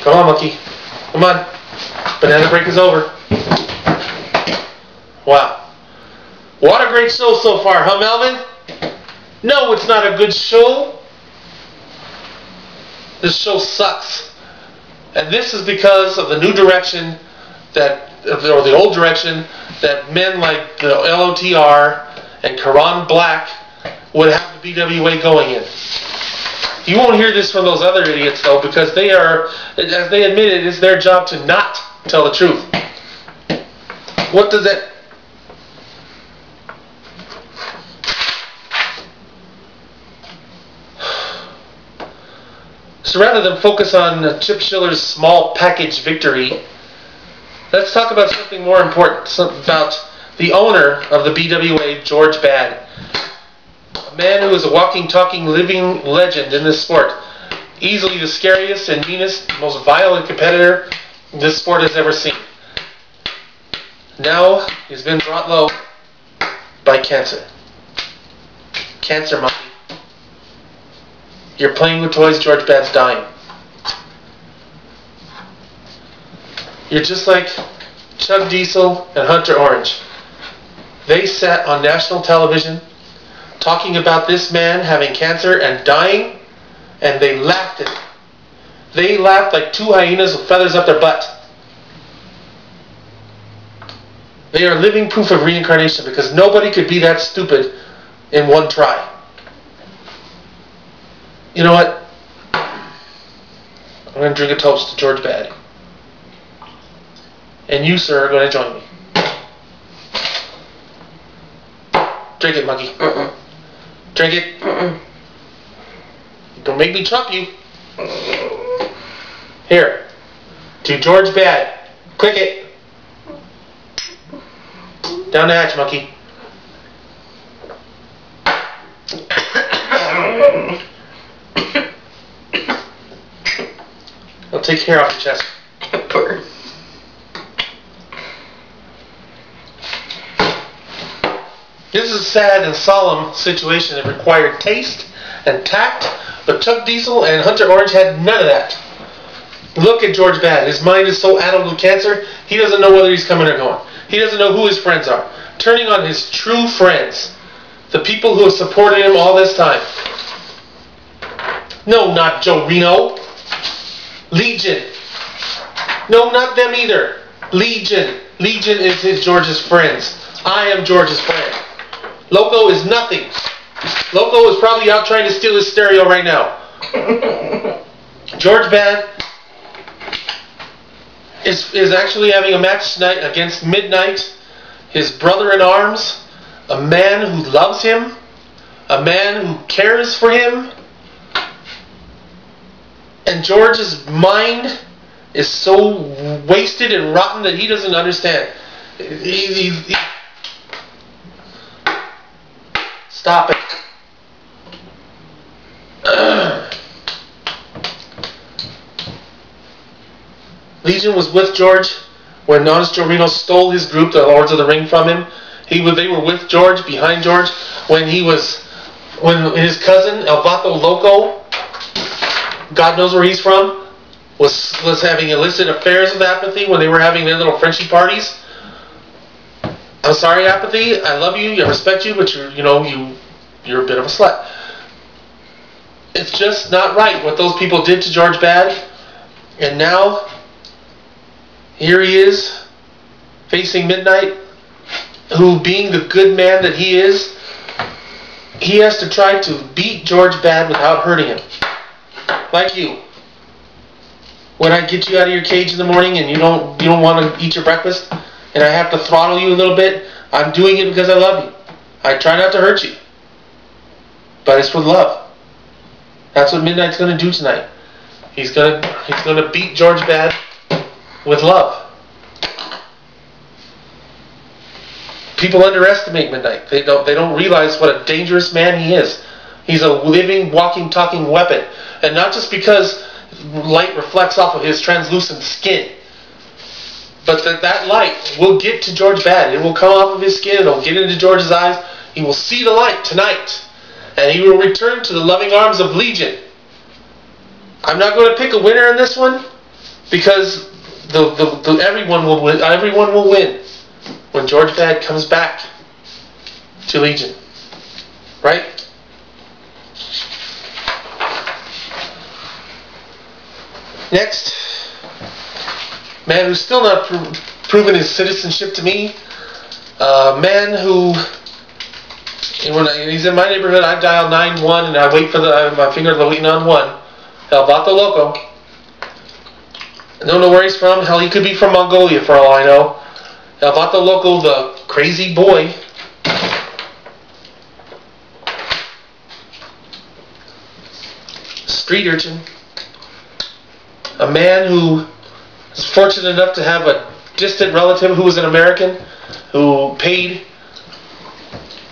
Come on, monkey. Come on. Banana break is over. Wow. What a great show so far, huh, Melvin? No, it's not a good show. This show sucks. And this is because of the new direction that, or the old direction that men like the LOTR and Karan Black would have the B.w.A going in. You won't hear this from those other idiots, though, because they are, as they admit it, it's their job to not tell the truth. What does that... So rather than focus on Chip Schiller's small package victory, let's talk about something more important, about the owner of the B.w.A, George Bad. A man who is a walking, talking, living legend in this sport. Easily the scariest and meanest, most violent competitor this sport has ever seen. Now he's been brought low by cancer. Cancer monkey. You're playing with toys, George Bad's dying. You're just like Chuck Diesel and Hunter Orange. They sat on national television talking about this man having cancer and dying, and they laughed at it. They laughed like two hyenas with feathers up their butt. They are living proof of reincarnation, because nobody could be that stupid in one try. You know what? I'm going to drink a toast to George Bad. And you, sir, are going to join me. Drink it, monkey. Drink it. Don't make me chop you. Here. To George Bad. Click it. Down the hatch, monkey. I'll take hair off your chest. This is a sad and solemn situation that required taste and tact, but Chuck Diesel and Hunter Orange had none of that. Look at George Bad. His mind is so addled with cancer, he doesn't know whether he's coming or going. He doesn't know who his friends are. Turning on his true friends, the people who have supported him all this time. No, not Joe Reno. Legion. No, not them either. Legion. Legion is George's friends. I am George's friend. Loco is nothing. Loco is probably out trying to steal his stereo right now. George Bad is actually having a match tonight against Midnight, his brother-in-arms, a man who loves him, a man who cares for him. And George's mind is so wasted and rotten that he doesn't understand. Stop it. Legion was with George when Honest Joe Reno stole his group, the Lords of the Ring, from him. They were with George, behind George, when his cousin El Vato Loco, God knows where he's from, was having illicit affairs with Apathy when they were having their little Frenchie parties. I'm sorry, Apathy. I love you. I respect you, but you're a bit of a slut. It's just not right what those people did to George Bad. And now, here he is, facing Midnight, who, being the good man that he is, he has to try to beat George Bad without hurting him. Like you. When I get you out of your cage in the morning and you don't want to eat your breakfast, and I have to throttle you a little bit, I'm doing it because I love you. I try not to hurt you. But it's with love. That's what Midnight's going to do tonight. He's going to beat George Bad with love. People underestimate Midnight. They don't realize what a dangerous man he is. He's a living, walking, talking weapon. And not just because light reflects off of his translucent skin, but that light will get to George Bad. It will come off of his skin. It will get into George's eyes. He will see the light tonight. And he will return to the loving arms of Legion. I'm not going to pick a winner in this one, Because everyone will win. Everyone will win when George V comes back to Legion, right? Next, man who's still not proven his citizenship to me. Man who, when he's in my neighborhood, I dial 9-1 and I wait for my finger waiting on 1. El Vato Loco. I don't know where he's from. Hell, he could be from Mongolia for all I know. El Vato Loco, the crazy boy. Street urchin. A man who is fortunate enough to have a distant relative who was an American who paid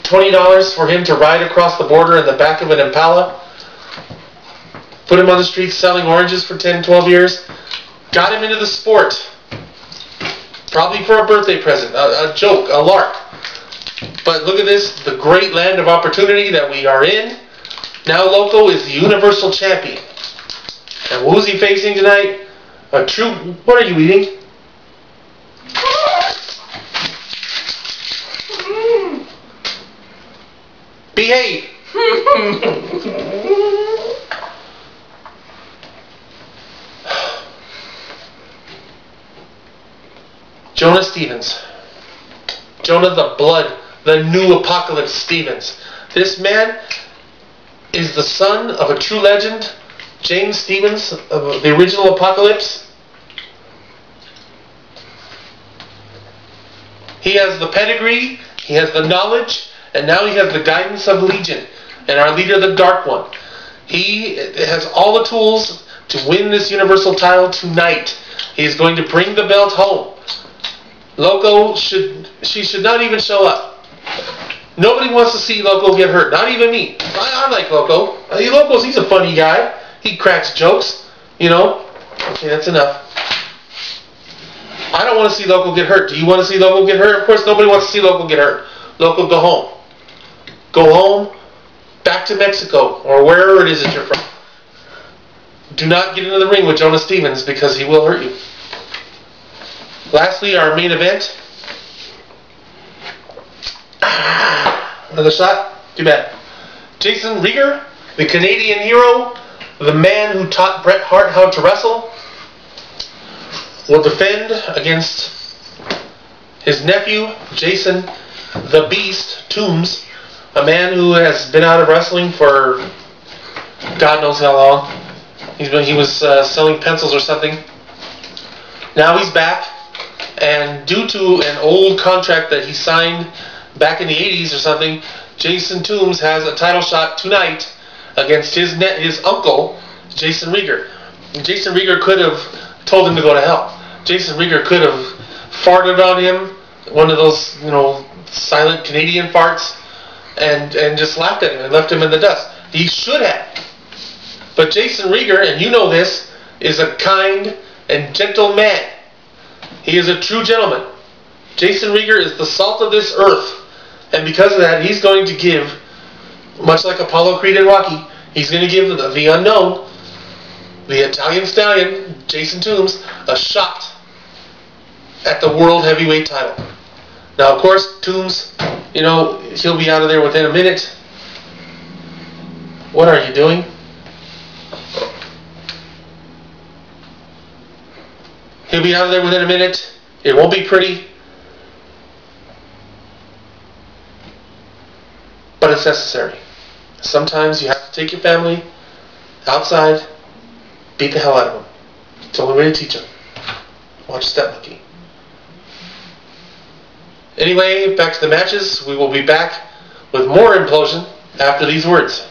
$20 for him to ride across the border in the back of an Impala. Put him on the streets selling oranges for 10, 12 years. Got him into the sport. Probably for a birthday present. A joke. A lark. But look at this. The great land of opportunity that we are in. Now Loco is the universal champion. And who's he facing tonight? A true... What are you eating? Behave! Jonah Stevens. Jonah the Blood, the new Apocalypse Stevens. This man is the son of a true legend, James Stevens, of the original Apocalypse. He has the pedigree, he has the knowledge, and now he has the guidance of Legion and our leader, the Dark One. He has all the tools to win this Universal title tonight. He is going to bring the belt home. Loco should not even show up. Nobody wants to see Loco get hurt. Not even me. I like Loco. He's a funny guy. He cracks jokes. You know. Okay, that's enough. I don't want to see Loco get hurt. Do you want to see Loco get hurt? Of course, nobody wants to see Loco get hurt. Loco, go home. Go home. Back to Mexico or wherever it is that you're from. Do not get into the ring with Jonah Stevens because he will hurt you. Lastly, our main event. Another shot? Too bad. Jason Rieger, the Canadian hero, the man who taught Bret Hart how to wrestle, will defend against his nephew, Jason the Beast Toombs, a man who has been out of wrestling for God knows how long. He was selling pencils or something. Now he's back. And due to an old contract that he signed back in the 80s or something, Jason Toombs has a title shot tonight against his uncle, Jason Rieger. And Jason Rieger could have told him to go to hell. Jason Rieger could have farted on him, one of those, silent Canadian farts, and just laughed at him and left him in the dust. He should have. But Jason Rieger, and you know this, is a kind and gentle man. He is a true gentleman. Jason Rieger is the salt of this earth. And because of that, he's going to give, much like Apollo Creed and Rocky, he's going to give the unknown, the Italian stallion, Jason Toombs, a shot at the World Heavyweight title. Now, of course, Toombs, he'll be out of there within a minute. What are you doing? He'll be out of there within a minute. It won't be pretty. But it's necessary. Sometimes you have to take your family outside, beat the hell out of them. It's the only way to teach them. Watch Step Monkey. Anyway, back to the matches. We will be back with more Implosion after these words.